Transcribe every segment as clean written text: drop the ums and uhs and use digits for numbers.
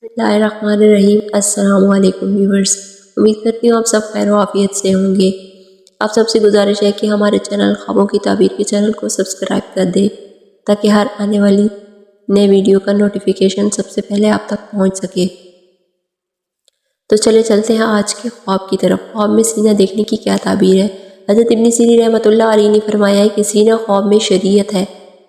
बिस्मिल्लाहिर्रहमानिर्रहीम। अस्सलाम वालेकुम व्यूअर्स, उम्मीद करती हूँ आप सब खैर आफियत से होंगे। आप सबसे गुजारिश है कि हमारे चैनल ख्वाबों की ताबीर के चैनल को सब्सक्राइब कर दें ताकि हर आने वाली नए वीडियो का नोटिफिकेशन सबसे पहले आप तक पहुँच सके। तो चले चलते हैं आज के ख्वाब की तरफ। ख्वाब में सीना देखने की क्या ताबीर है। हज़रत इब्न सीरीन रहमतुल्लाह अलैहि ने फरमाया है कि सीना ख्वाब में शरीयत है।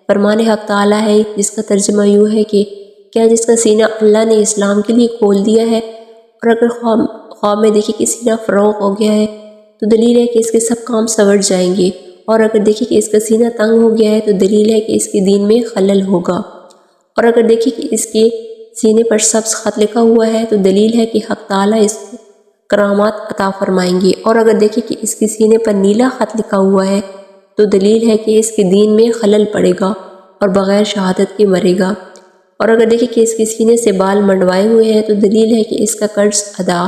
फरमाने हक ताला है, जिसका तर्जुमा यूँ है कि क्या जिसका सीना अल्लाह ने इस्लाम के लिए खोल दिया है, और अगर ख्वाब में देखे कि सीना फ़रोग़ हो गया है तो दलील है कि इसके सब काम संवर जाएंगे, और अगर देखे कि इसका सीना तंग हो गया है तो दलील है कि इसके दीन में खलल होगा, और अगर देखे कि इसके सीने पर सब्ज़ ख़त लिखा हुआ है तो दलील है कि हक ताला इसको करामात अता फरमाएंगे, और अगर देखे कि इसके सीने पर नीला ख़त लिखा हुआ है तो दलील है कि इसके दीन में खलल पड़ेगा और बग़ैर शहादत के मरेगा, और अगर देखें कि इसके सीने से बाल मंडवाए हुए हैं तो दलील है कि इसका कर्ज अदा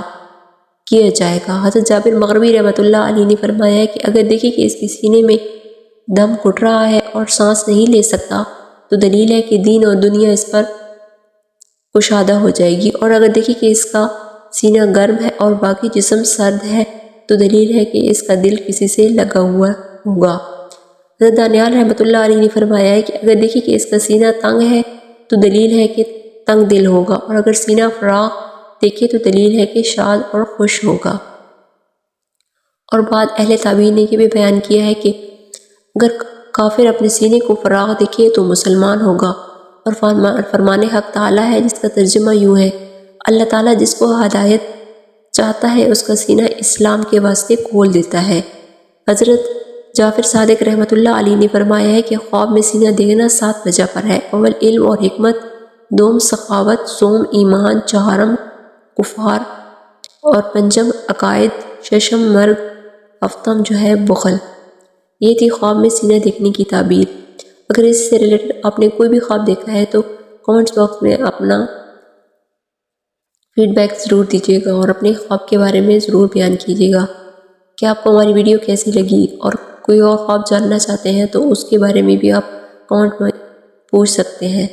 किया जाएगा। हज़रत जाबिर मग़रिबी रहमतुल्लाह अलैहि ने फरमाया है कि अगर देखें कि इसके सीने में दम घुट रहा है और सांस नहीं ले सकता तो दलील है कि दीन और दुनिया इस पर कुशादा हो जाएगी, और अगर देखें कि इसका सीना गर्म है और बाकी जिस्म सर्द है तो दलील है कि इसका दिल किसी से लगा हुआ होगा। हज़रत दानियाल रहमतुल्लाह अलैहि ने फरमाया है कि अगर देखें कि इसका सीना तंग है तो दलील है कि तंग दिल होगा, और अगर सीना फराग देखे तो दलील है कि शाद और खुश होगा। और बाद अहले ताबीर ने ये भी बयान किया है कि अगर काफिर अपने सीने को फराग देखे तो मुसलमान होगा, और फरमाने हक ताला है, जिसका तर्जुमा यूँ है, अल्लाह ताला जिसको हदायत चाहता है उसका सीना इस्लाम के वास्ते खोल देता है। हज़रत जाफिर सादिक रहमतुल्लाह अलैहि ने फरमाया है कि ख्वाब में सीना देखना 7 वजह पर है। अव्वल इल्म और हिकमत, दोम सखावत, सोम ईमान, चहारम कुफार और पंजम अकायद, शशम मर्ग, हफ्तम जो है बुखल। ये थी ख्वाब में सीना देखने की ताबीर। अगर इससे रिलेटेड आपने कोई भी ख्वाब देखा है तो कमेंट्स बॉक्स में अपना फीडबैक ज़रूर दीजिएगा और अपने ख्वाब के बारे में ज़रूर बयान कीजिएगा कि आपको हमारी वीडियो कैसी लगी, और कोई और ख्वाब जानना चाहते हैं तो उसके बारे में भी आप कमेंट में पूछ सकते हैं।